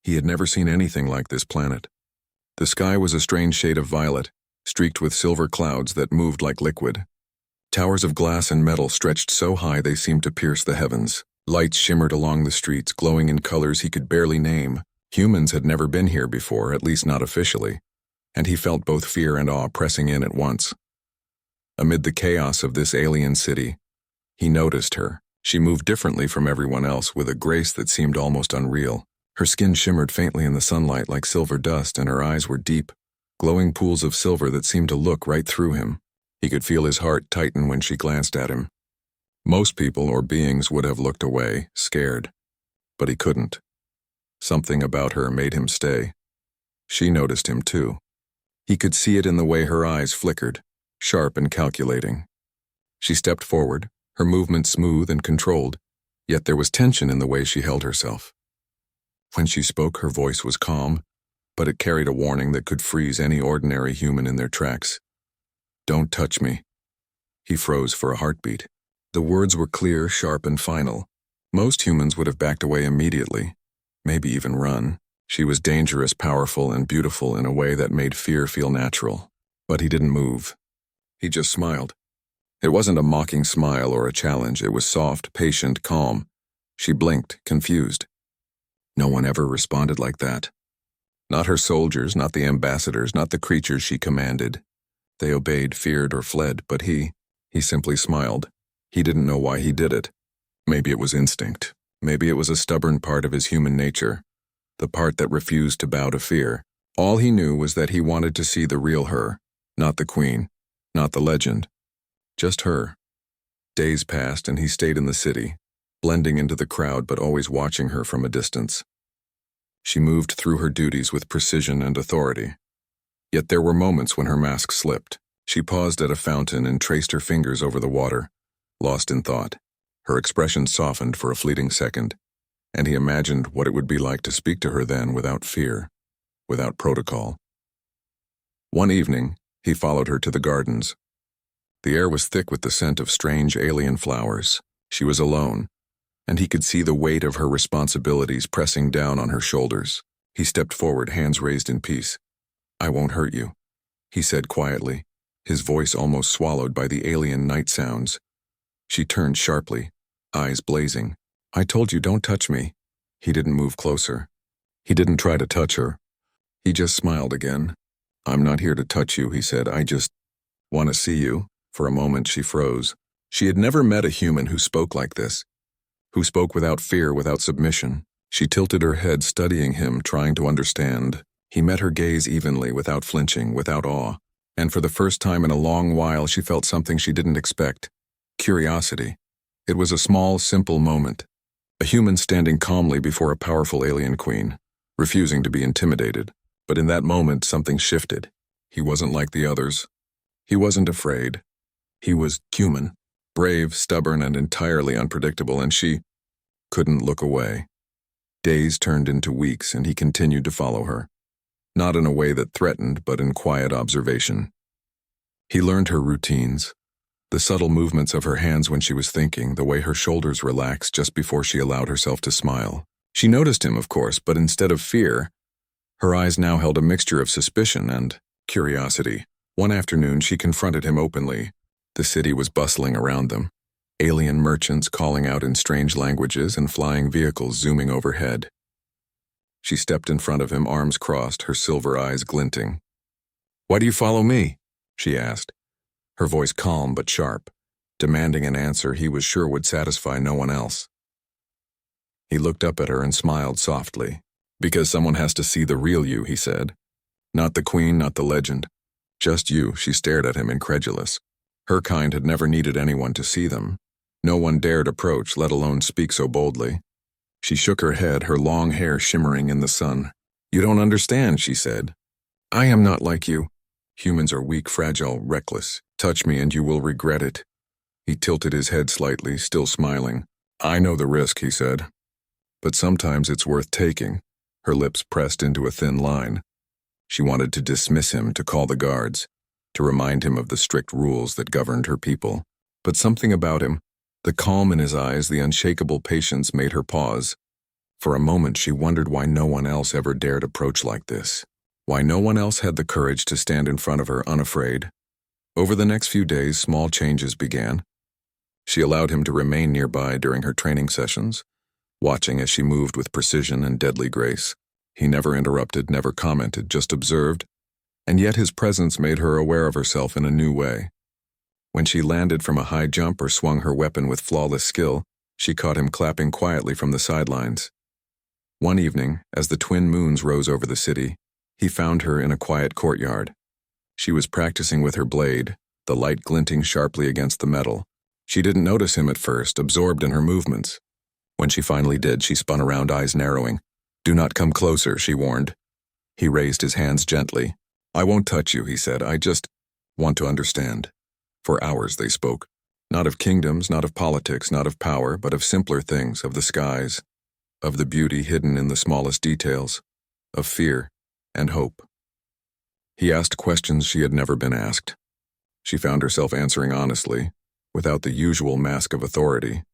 He had never seen anything like this planet. The sky was a strange shade of violet, streaked with silver clouds that moved like liquid. Towers of glass and metal stretched so high they seemed to pierce the heavens. Lights shimmered along the streets, glowing in colors he could barely name. Humans had never been here before, at least not officially, and he felt both fear and awe pressing in at once. Amid the chaos of this alien city, he noticed her. She moved differently from everyone else, with a grace that seemed almost unreal. Her skin shimmered faintly in the sunlight like silver dust, and her eyes were deep, glowing pools of silver that seemed to look right through him. He could feel his heart tighten when she glanced at him. Most people or beings would have looked away, scared. But he couldn't. Something about her made him stay. She noticed him too. He could see it in the way her eyes flickered, sharp and calculating. She stepped forward, her movement smooth and controlled, yet there was tension in the way she held herself. When she spoke, her voice was calm, but it carried a warning that could freeze any ordinary human in their tracks. "Don't touch me." He froze for a heartbeat. The words were clear, sharp, and final. Most humans would have backed away immediately, maybe even run. She was dangerous, powerful, and beautiful in a way that made fear feel natural. But he didn't move. He just smiled. It wasn't a mocking smile or a challenge. It was soft, patient, calm. She blinked, confused. No one ever responded like that. Not her soldiers, not the ambassadors, not the creatures she commanded. They obeyed, feared, or fled, but he simply smiled. He didn't know why he did it. Maybe it was instinct. Maybe it was a stubborn part of his human nature, the part that refused to bow to fear. All he knew was that he wanted to see the real her, not the queen, not the legend, just her. Days passed and he stayed in the city, blending into the crowd but always watching her from a distance. She moved through her duties with precision and authority. Yet there were moments when her mask slipped. She paused at a fountain and traced her fingers over the water, lost in thought. Her expression softened for a fleeting second, and he imagined what it would be like to speak to her then without fear, without protocol. One evening, he followed her to the gardens. The air was thick with the scent of strange alien flowers. She was alone, and he could see the weight of her responsibilities pressing down on her shoulders. He stepped forward, hands raised in peace. "I won't hurt you," he said quietly, his voice almost swallowed by the alien night sounds. She turned sharply, eyes blazing. "I told you, don't touch me." He didn't move closer. He didn't try to touch her. He just smiled again. "I'm not here to touch you," he said. "I just want to see you." For a moment she froze. She had never met a human who spoke like this, who spoke without fear, without submission. She tilted her head, studying him, trying to understand. He met her gaze evenly, without flinching, without awe. And for the first time in a long while she felt something she didn't expect. Curiosity. It was a small, simple moment. A human standing calmly before a powerful alien queen, refusing to be intimidated. But in that moment something shifted. He wasn't like the others. He wasn't afraid. He was human, brave, stubborn, and entirely unpredictable, and she couldn't look away. Days turned into weeks, and he continued to follow her. Not in a way that threatened, but in quiet observation. He learned her routines, the subtle movements of her hands when she was thinking, the way her shoulders relaxed just before she allowed herself to smile. She noticed him, of course, but instead of fear, her eyes now held a mixture of suspicion and curiosity. One afternoon, she confronted him openly. The city was bustling around them. Alien merchants calling out in strange languages and flying vehicles zooming overhead. She stepped in front of him, arms crossed, her silver eyes glinting. "Why do you follow me?" she asked, her voice calm but sharp, demanding an answer he was sure would satisfy no one else. He looked up at her and smiled softly. "Because someone has to see the real you," he said. "Not the queen, not the legend. Just you." She stared at him, incredulous. Her kind had never needed anyone to see them. No one dared approach, let alone speak so boldly. She shook her head, her long hair shimmering in the sun. "You don't understand," she said. "I am not like you. Humans are weak, fragile, reckless. Touch me and you will regret it." He tilted his head slightly, still smiling. "I know the risk," he said. "But sometimes it's worth taking." Her lips pressed into a thin line. She wanted to dismiss him, to call the guards, to remind him of the strict rules that governed her people. But something about him, the calm in his eyes, the unshakable patience, made her pause. For a moment she wondered why no one else ever dared approach like this. Why no one else had the courage to stand in front of her unafraid. Over the next few days, small changes began. She allowed him to remain nearby during her training sessions, watching as she moved with precision and deadly grace. He never interrupted, never commented, just observed, and yet his presence made her aware of herself in a new way. When she landed from a high jump or swung her weapon with flawless skill, she caught him clapping quietly from the sidelines. One evening, as the twin moons rose over the city, he found her in a quiet courtyard. She was practicing with her blade, the light glinting sharply against the metal. She didn't notice him at first, absorbed in her movements. When she finally did, she spun around, eyes narrowing. "Do not come closer," she warned. He raised his hands gently. "I won't touch you," he said. "I just want to understand." For hours they spoke. Not of kingdoms, not of politics, not of power, but of simpler things, of the skies, of the beauty hidden in the smallest details, of fear and hope. He asked questions she had never been asked. She found herself answering honestly, without the usual mask of authority.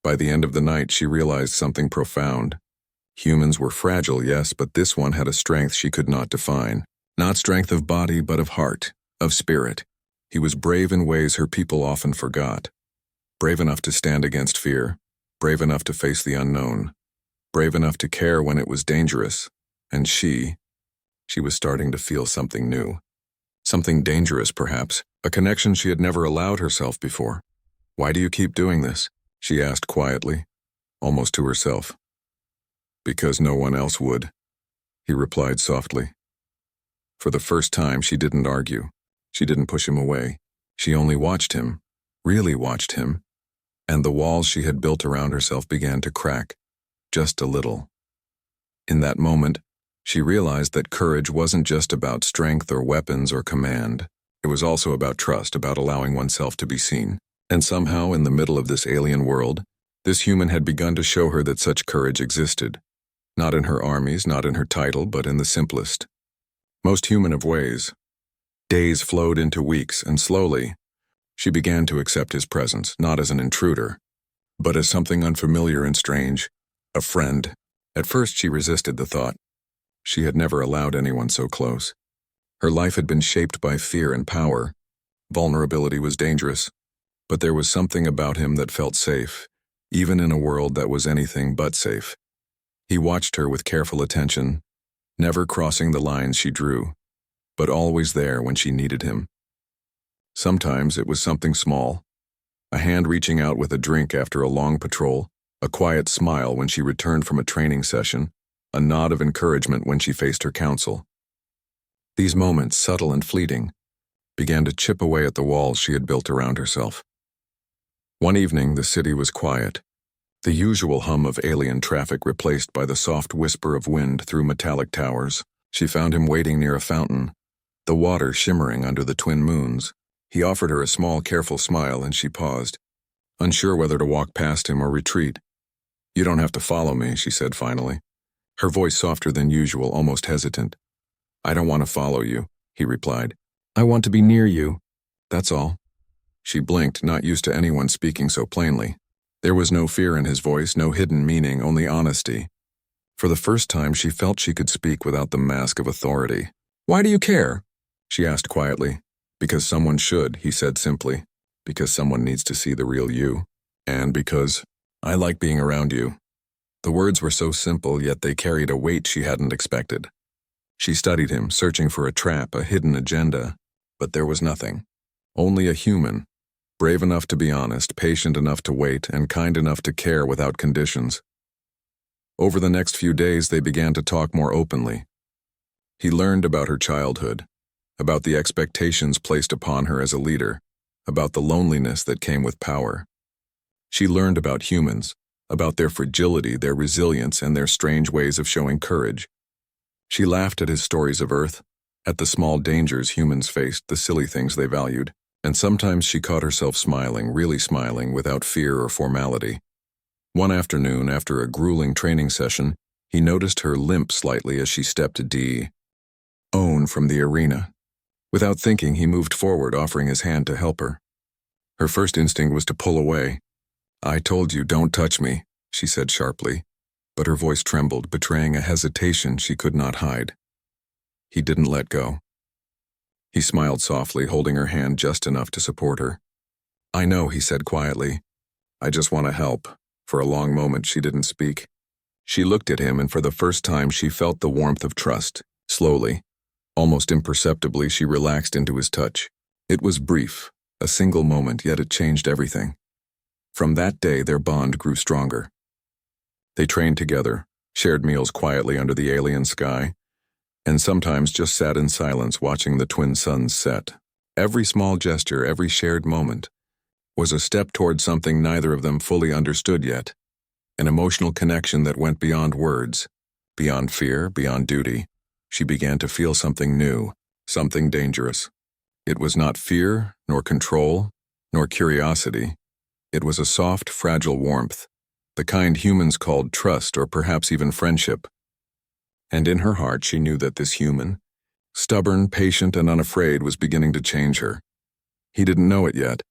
By the end of the night, she realized something profound. Humans were fragile, yes, but this one had a strength she could not define. Not strength of body, but of heart, of spirit. He was brave in ways her people often forgot. Brave enough to stand against fear, brave enough to face the unknown, brave enough to care when it was dangerous. And she was starting to feel something new. Something dangerous, perhaps, a connection she had never allowed herself before. "Why do you keep doing this?" she asked quietly, almost to herself. "Because no one else would," he replied softly. For the first time, she didn't argue. She didn't push him away. She only watched him, really watched him, and the walls she had built around herself began to crack, just a little. In that moment, she realized that courage wasn't just about strength or weapons or command. It was also about trust, about allowing oneself to be seen. And somehow, in the middle of this alien world, this human had begun to show her that such courage existed. Not in her armies, not in her title, but in the simplest, most human of ways. Days flowed into weeks, and slowly, she began to accept his presence, not as an intruder, but as something unfamiliar and strange, a friend. At first she resisted the thought. She had never allowed anyone so close. Her life had been shaped by fear and power. Vulnerability was dangerous, but there was something about him that felt safe, even in a world that was anything but safe. He watched her with careful attention, never crossing the lines she drew, but always there when she needed him. Sometimes it was something small, a hand reaching out with a drink after a long patrol, a quiet smile when she returned from a training session, a nod of encouragement when she faced her counsel. These moments, subtle and fleeting, began to chip away at the walls she had built around herself. One evening, the city was quiet, the usual hum of alien traffic replaced by the soft whisper of wind through metallic towers. She found him waiting near a fountain, the water shimmering under the twin moons. He offered her a small, careful smile, and she paused, unsure whether to walk past him or retreat. "You don't have to follow me," she said finally, her voice softer than usual, almost hesitant. "I don't want to follow you," he replied. "I want to be near you. That's all." She blinked, not used to anyone speaking so plainly. There was no fear in his voice, no hidden meaning, only honesty. For the first time, she felt she could speak without the mask of authority. "Why do you care?" she asked quietly. "Because someone should," he said simply. "Because someone needs to see the real you. And because I like being around you." The words were so simple, yet they carried a weight she hadn't expected. She studied him, searching for a trap, a hidden agenda, but there was nothing. Only a human, brave enough to be honest, patient enough to wait, and kind enough to care without conditions. Over the next few days, they began to talk more openly. He learned about her childhood, about the expectations placed upon her as a leader, about the loneliness that came with power. She learned about humans, about their fragility, their resilience, and their strange ways of showing courage. She laughed at his stories of Earth, at the small dangers humans faced, the silly things they valued, and sometimes she caught herself smiling, really smiling, without fear or formality. One afternoon, after a grueling training session, he noticed her limp slightly as she stepped down from the arena. Without thinking, he moved forward, offering his hand to help her. Her first instinct was to pull away. "I told you, don't touch me," she said sharply. but her voice trembled, betraying a hesitation she could not hide. He didn't let go. He smiled softly, holding her hand just enough to support her. "I know," he said quietly. "I just want to help." For a long moment she didn't speak. She looked at him, and for the first time she felt the warmth of trust. Slowly, almost imperceptibly, she relaxed into his touch. It was brief, a single moment, yet it changed everything. From that day their bond grew stronger. They trained together, shared meals quietly under the alien sky, and sometimes just sat in silence watching the twin suns set. Every small gesture, every shared moment, was a step toward something neither of them fully understood yet. An emotional connection that went beyond words, beyond fear, beyond duty. She began to feel something new, something dangerous. It was not fear, nor control, nor curiosity. It was a soft, fragile warmth, the kind humans called trust or perhaps even friendship. And in her heart she knew that this human, stubborn, patient, and unafraid, was beginning to change her. He didn't know it yet,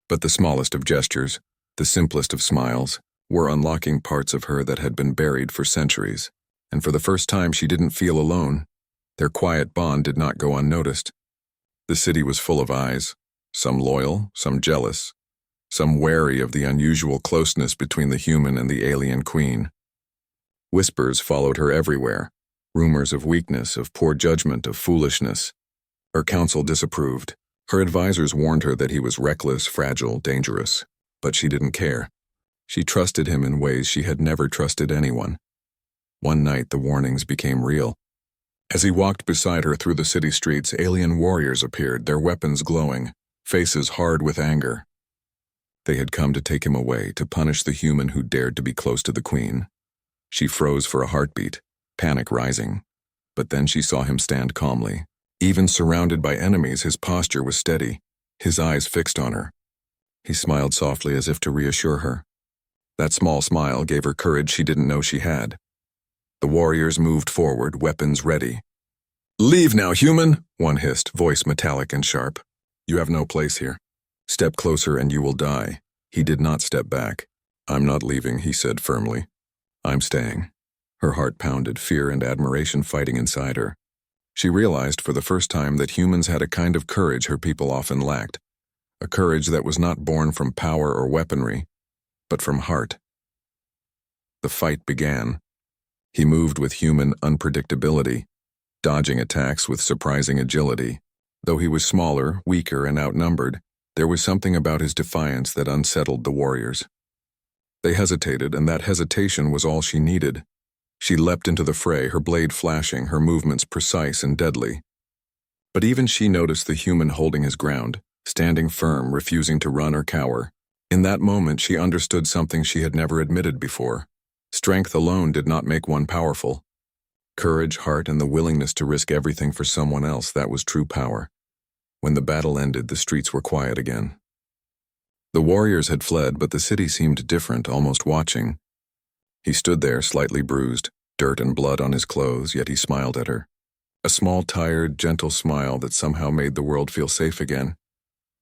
but the smallest of gestures, the simplest of smiles, were unlocking parts of her that had been buried for centuries. And for the first time she didn't feel alone. Their quiet bond did not go unnoticed. The city was full of eyes, some loyal, some jealous, some wary of the unusual closeness between the human and the alien queen. Whispers followed her everywhere, rumors of weakness, of poor judgment, of foolishness. Her counsel disapproved. Her advisors warned her that he was reckless, fragile, dangerous. But she didn't care. She trusted him in ways she had never trusted anyone. One night the warnings became real. As he walked beside her through the city streets, alien warriors appeared, their weapons glowing, faces hard with anger. They had come to take him away, to punish the human who dared to be close to the queen. She froze for a heartbeat, panic rising. But then she saw him stand calmly. Even surrounded by enemies, his posture was steady, his eyes fixed on her. He smiled softly as if to reassure her. That small smile gave her courage she didn't know she had. The warriors moved forward, weapons ready. "Leave now, human," one hissed, voice metallic and sharp. "You have no place here. Step closer and you will die." He did not step back. "I'm not leaving," he said firmly. "I'm staying." Her heart pounded, fear and admiration fighting inside her. She realized for the first time that humans had a kind of courage her people often lacked, a courage that was not born from power or weaponry, but from heart. The fight began. He moved with human unpredictability, dodging attacks with surprising agility. Though he was smaller, weaker, and outnumbered, there was something about his defiance that unsettled the warriors. They hesitated, and that hesitation was all she needed. She leapt into the fray, her blade flashing, her movements precise and deadly. But even she noticed the human holding his ground, standing firm, refusing to run or cower. In that moment she understood something she had never admitted before. Strength alone did not make one powerful. Courage, heart, and the willingness to risk everything for someone else, that was true power. When the battle ended, the streets were quiet again. The warriors had fled, but the city seemed different, almost watching. He stood there, slightly bruised, dirt and blood on his clothes, yet he smiled at her. A small, tired, gentle smile that somehow made the world feel safe again.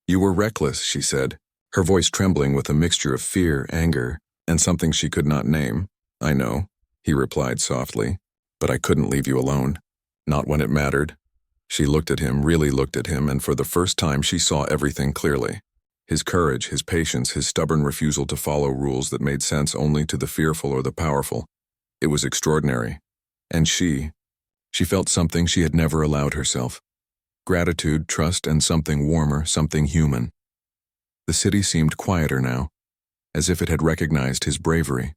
"You were reckless," she said, her voice trembling with a mixture of fear, anger, and something she could not name. "I know," he replied softly, "but I couldn't leave you alone. Not when it mattered." She looked at him, really looked at him, and for the first time she saw everything clearly. His courage, his patience, his stubborn refusal to follow rules that made sense only to the fearful or the powerful. It was extraordinary. And she felt something she had never allowed herself. Gratitude, trust, and something warmer, something human. The city seemed quieter now, as if it had recognized his bravery.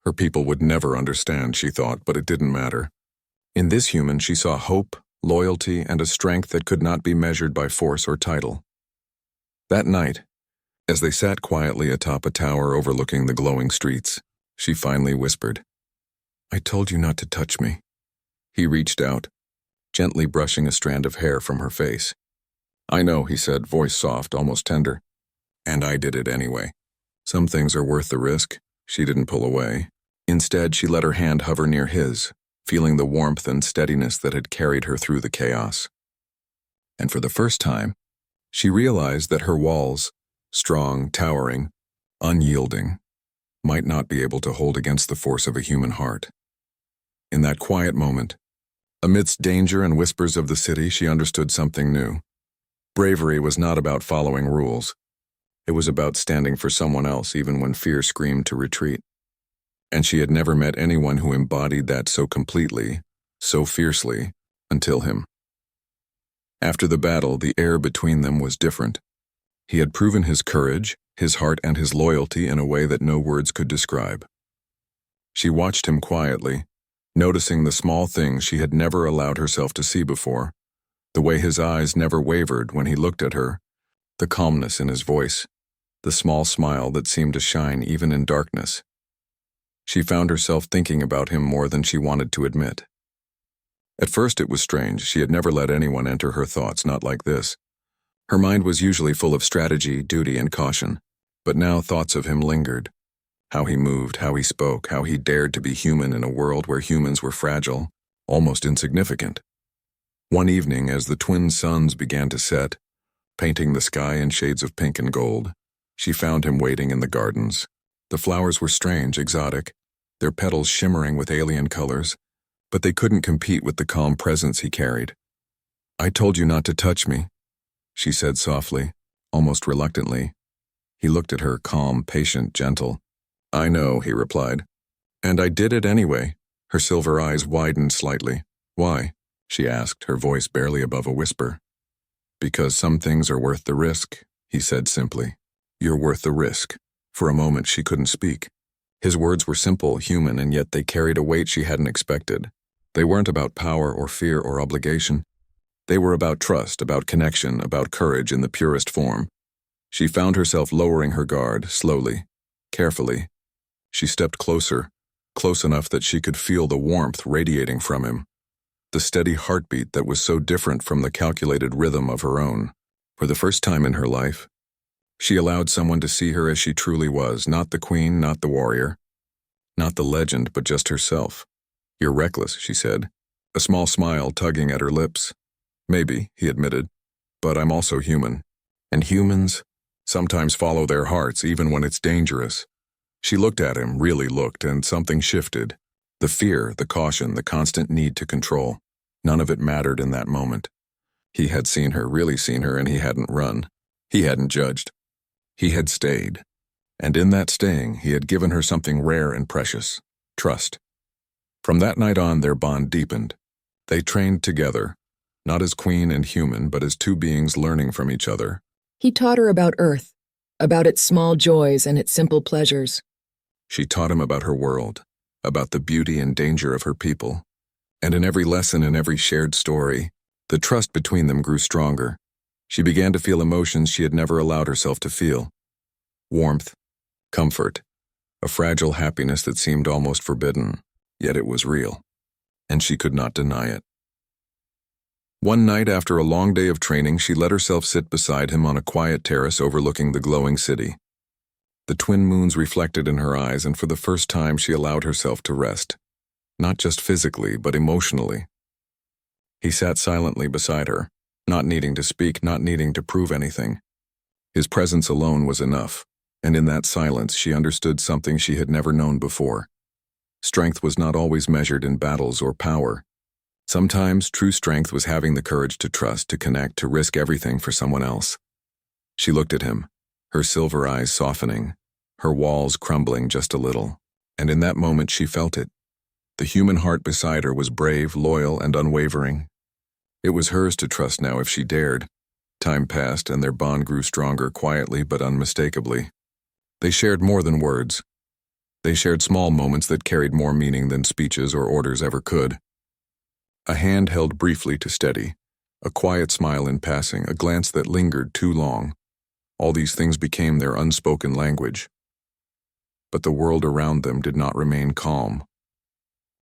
Her people would never understand, she thought, but it didn't matter. In this human she saw hope, loyalty, and a strength that could not be measured by force or title. That night, as they sat quietly atop a tower overlooking the glowing streets, she finally whispered, "I told you not to touch me." He reached out, gently brushing a strand of hair from her face. "I know," he said, voice soft, almost tender. "And I did it anyway. Some things are worth the risk." She didn't pull away. Instead, she let her hand hover near his, feeling the warmth and steadiness that had carried her through the chaos. And for the first time, she realized that her walls, strong, towering, unyielding, might not be able to hold against the force of a human heart. In that quiet moment, amidst danger and whispers of the city, she understood something new. Bravery was not about following rules. It was about standing for someone else even when fear screamed to retreat. And she had never met anyone who embodied that so completely, so fiercely, until him. After the battle, the air between them was different. He had proven his courage, his heart, and his loyalty in a way that no words could describe. She watched him quietly, noticing the small things she had never allowed herself to see before, the way his eyes never wavered when he looked at her, the calmness in his voice, the small smile that seemed to shine even in darkness. She found herself thinking about him more than she wanted to admit. At first it was strange. She had never let anyone enter her thoughts, not like this. Her mind was usually full of strategy, duty, and caution, but now thoughts of him lingered. How he moved, how he spoke, how he dared to be human in a world where humans were fragile, almost insignificant. One evening, as the twin suns began to set, painting the sky in shades of pink and gold, she found him waiting in the gardens. The flowers were strange, exotic, their petals shimmering with alien colors, but they couldn't compete with the calm presence he carried. "I told you not to touch me," she said softly, almost reluctantly. He looked at her, calm, patient, gentle. "I know," he replied. "And I did it anyway." Her silver eyes widened slightly. "Why?" she asked, her voice barely above a whisper. "Because some things are worth the risk," he said simply. "You're worth the risk." For a moment she couldn't speak. His words were simple, human, and yet they carried a weight she hadn't expected. They weren't about power or fear or obligation. They were about trust, about connection, about courage in the purest form. She found herself lowering her guard, slowly, carefully. She stepped closer, close enough that she could feel the warmth radiating from him, the steady heartbeat that was so different from the calculated rhythm of her own. For the first time in her life, she allowed someone to see her as she truly was, not the queen, not the warrior, not the legend, but just herself. "You're reckless," she said, a small smile tugging at her lips. "Maybe," he admitted, "but I'm also human. And humans sometimes follow their hearts even when it's dangerous." She looked at him, really looked, and something shifted. The fear, the caution, the constant need to control. None of it mattered in that moment. He had seen her, really seen her, and he hadn't run. He hadn't judged. He had stayed. And in that staying, he had given her something rare and precious: trust. From that night on, their bond deepened. They trained together, not as queen and human, but as two beings learning from each other. He taught her about Earth, about its small joys and its simple pleasures. She taught him about her world, about the beauty and danger of her people. And in every lesson, in every shared story, the trust between them grew stronger. She began to feel emotions she had never allowed herself to feel. Warmth, comfort, a fragile happiness that seemed almost forbidden, yet it was real, and she could not deny it. One night after a long day of training, she let herself sit beside him on a quiet terrace overlooking the glowing city. The twin moons reflected in her eyes, and for the first time she allowed herself to rest, not just physically, but emotionally. He sat silently beside her, not needing to speak, not needing to prove anything. His presence alone was enough, and in that silence she understood something she had never known before. Strength was not always measured in battles or power. Sometimes true strength was having the courage to trust, to connect, to risk everything for someone else. She looked at him, her silver eyes softening, her walls crumbling just a little, and in that moment she felt it. The human heart beside her was brave, loyal, and unwavering. It was hers to trust now if she dared. Time passed, and their bond grew stronger, quietly but unmistakably. They shared more than words. They shared small moments that carried more meaning than speeches or orders ever could. A hand held briefly to steady, a quiet smile in passing, a glance that lingered too long. All these things became their unspoken language. But the world around them did not remain calm.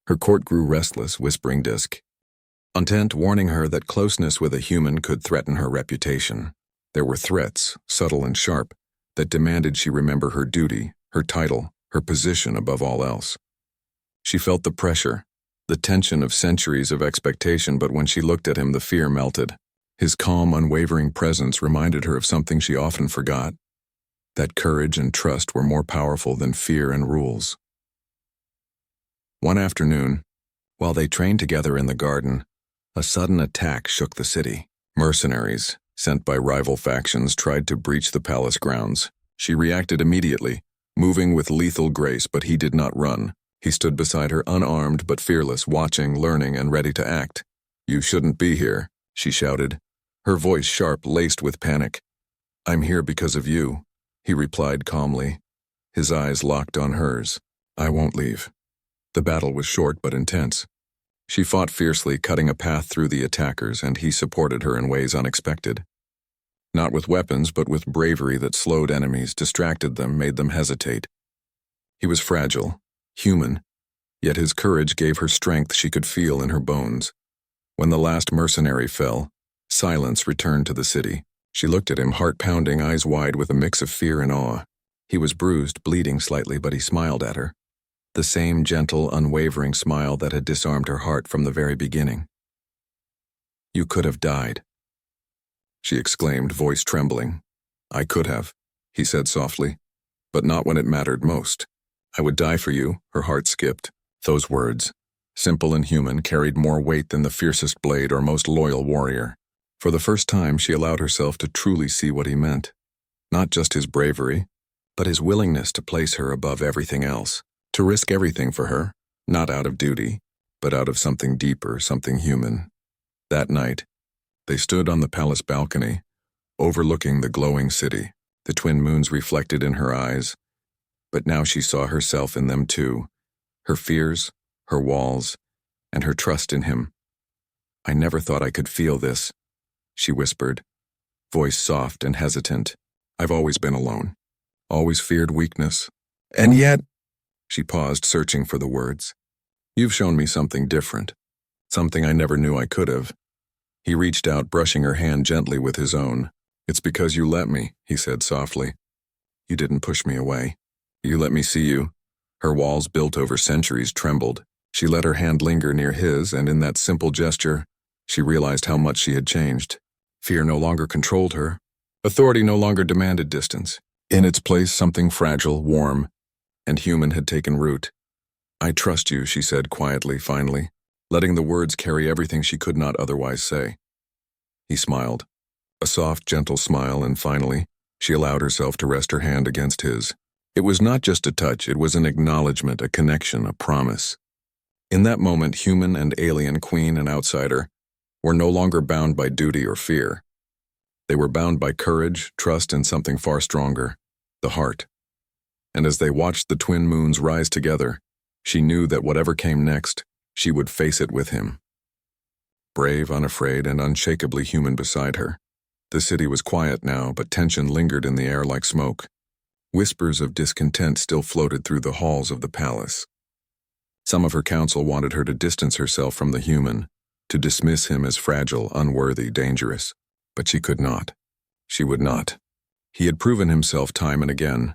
Her court grew restless, whispering disk, intent, warning her that closeness with a human could threaten her reputation. There were threats, subtle and sharp, that demanded she remember her duty, her title, her position above all else. She felt the pressure, the tension of centuries of expectation, but when she looked at him, the fear melted. His calm, unwavering presence reminded her of something she often forgot: that courage and trust were more powerful than fear and rules. One afternoon, while they trained together in the garden, a sudden attack shook the city. Mercenaries, sent by rival factions, tried to breach the palace grounds. She reacted immediately, moving with lethal grace, but he did not run. He stood beside her, unarmed but fearless, watching, learning, and ready to act. "You shouldn't be here," she shouted, her voice sharp, laced with panic. "I'm here because of you," he replied calmly, his eyes locked on hers. "I won't leave." The battle was short but intense. She fought fiercely, cutting a path through the attackers, and he supported her in ways unexpected. Not with weapons, but with bravery that slowed enemies, distracted them, made them hesitate. He was fragile, human, yet his courage gave her strength she could feel in her bones. When the last mercenary fell, silence returned to the city. She looked at him, heart pounding, eyes wide with a mix of fear and awe. He was bruised, bleeding slightly, but he smiled at her. The same gentle, unwavering smile that had disarmed her heart from the very beginning. "You could have died," she exclaimed, voice trembling. "I could have," he said softly, "but not when it mattered most. I would die for you." Her heart skipped. Those words, simple and human, carried more weight than the fiercest blade or most loyal warrior. For the first time, she allowed herself to truly see what he meant. Not just his bravery, but his willingness to place her above everything else, to risk everything for her, not out of duty, but out of something deeper, something human. That night, they stood on the palace balcony, overlooking the glowing city, the twin moons reflected in her eyes. But now she saw herself in them too, her fears, her walls, and her trust in him. "I never thought I could feel this," she whispered, voice soft and hesitant. "I've always been alone, always feared weakness. And yet," she paused, searching for the words, "you've shown me something different, something I never knew I could have." He reached out, brushing her hand gently with his own. "It's because you let me," he said softly. "You didn't push me away. You let me see you." Her walls, built over centuries, trembled. She let her hand linger near his, and in that simple gesture, she realized how much she had changed. Fear no longer controlled her. Authority no longer demanded distance. In its place, something fragile, warm, and human had taken root. "I trust you," she said quietly, finally, letting the words carry everything she could not otherwise say. He smiled, a soft, gentle smile, and finally, she allowed herself to rest her hand against his. It was not just a touch, it was an acknowledgement, a connection, a promise. In that moment, human and alien, queen and outsider, were no longer bound by duty or fear. They were bound by courage, trust, and something far stronger, the heart. And as they watched the twin moons rise together, she knew that whatever came next, she would face it with him. Brave, unafraid, and unshakably human beside her. The city was quiet now, but tension lingered in the air like smoke. Whispers of discontent still floated through the halls of the palace. Some of her council wanted her to distance herself from the human, to dismiss him as fragile, unworthy, dangerous. But she could not. She would not. He had proven himself time and again,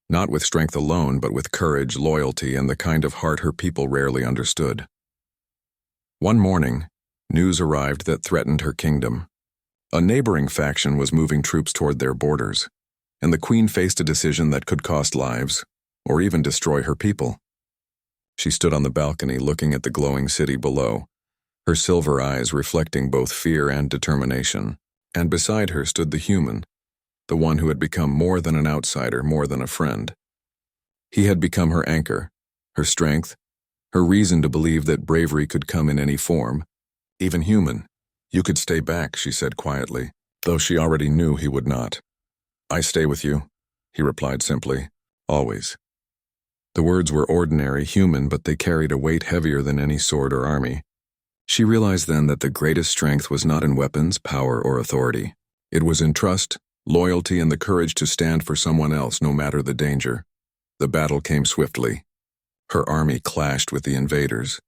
not with strength alone, but with courage, loyalty, and the kind of heart her people rarely understood. One morning, news arrived that threatened her kingdom. A neighboring faction was moving troops toward their borders, and the queen faced a decision that could cost lives, or even destroy her people. She stood on the balcony looking at the glowing city below, her silver eyes reflecting both fear and determination, and beside her stood the human, the one who had become more than an outsider, more than a friend. He had become her anchor, her strength, her reason to believe that bravery could come in any form, even human. "You could stay back," she said quietly, though she already knew he would not. "I stay with you," he replied simply, "always." The words were ordinary, human, but they carried a weight heavier than any sword or army. She realized then that the greatest strength was not in weapons, power, or authority. It was in trust, loyalty, and the courage to stand for someone else no matter the danger. The battle came swiftly. Her army clashed with the invaders,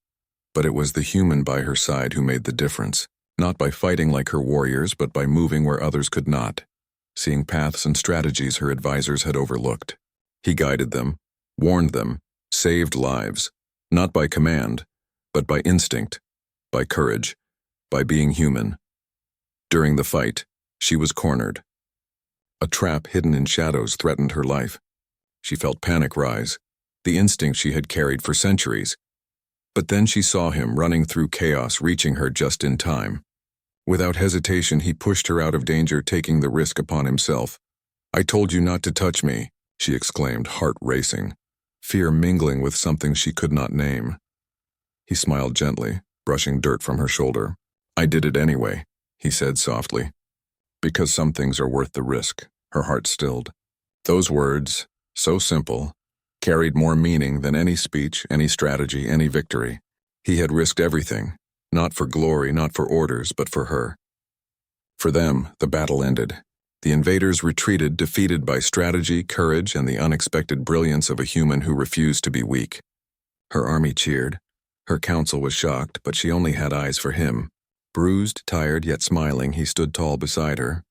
but it was the human by her side who made the difference, not by fighting like her warriors, but by moving where others could not, seeing paths and strategies her advisors had overlooked. He guided them, warned them, saved lives, not by command, but by instinct, by courage, by being human. During the fight, she was cornered. A trap hidden in shadows threatened her life. She felt panic rise, the instinct she had carried for centuries. But then she saw him running through chaos, reaching her just in time. Without hesitation, he pushed her out of danger, taking the risk upon himself. "I told you not to touch me," she exclaimed, heart racing, fear mingling with something she could not name. He smiled gently, brushing dirt from her shoulder. "I did it anyway," he said softly. "Because some things are worth the risk." Her heart stilled. Those words, so simple, carried more meaning than any speech, any strategy, any victory. He had risked everything, not for glory, not for orders, but for her. For them, the battle ended. The invaders retreated, defeated by strategy, courage, and the unexpected brilliance of a human who refused to be weak. Her army cheered. Her council was shocked, but she only had eyes for him. Bruised, tired, yet smiling, he stood tall beside her.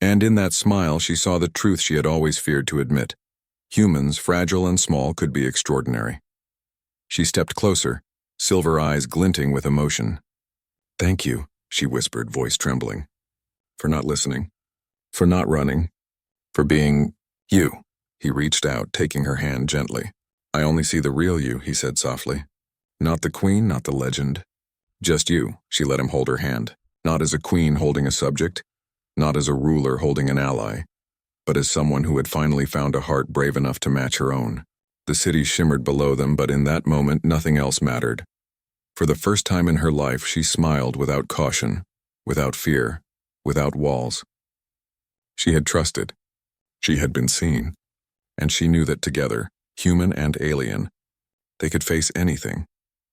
And in that smile she saw the truth she had always feared to admit. Humans, fragile and small, could be extraordinary. She stepped closer, silver eyes glinting with emotion. "Thank you," she whispered, voice trembling. "For not listening. For not running. For being you." He reached out, taking her hand gently. "I only see the real you," he said softly. "Not the queen, not the legend. Just you." She let him hold her hand, not as a queen holding a subject, not as a ruler holding an ally, but as someone who had finally found a heart brave enough to match her own. The city shimmered below them, but in that moment nothing else mattered. For the first time in her life, she smiled without caution, without fear, without walls. She had trusted. She had been seen. And she knew that together, human and alien, they could face anything.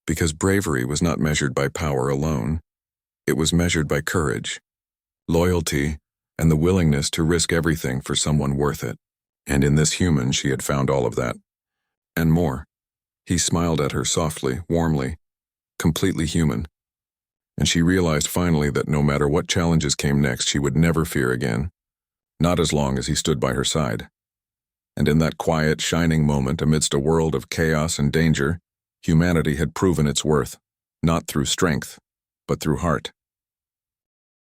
Because bravery was not measured by power alone. It was measured by courage, loyalty, and the willingness to risk everything for someone worth it. And in this human, she had found all of that. And more. He smiled at her softly, warmly, completely human. And she realized finally that no matter what challenges came next, she would never fear again. Not as long as he stood by her side. And in that quiet, shining moment amidst a world of chaos and danger, humanity had proven its worth, not through strength, but through heart.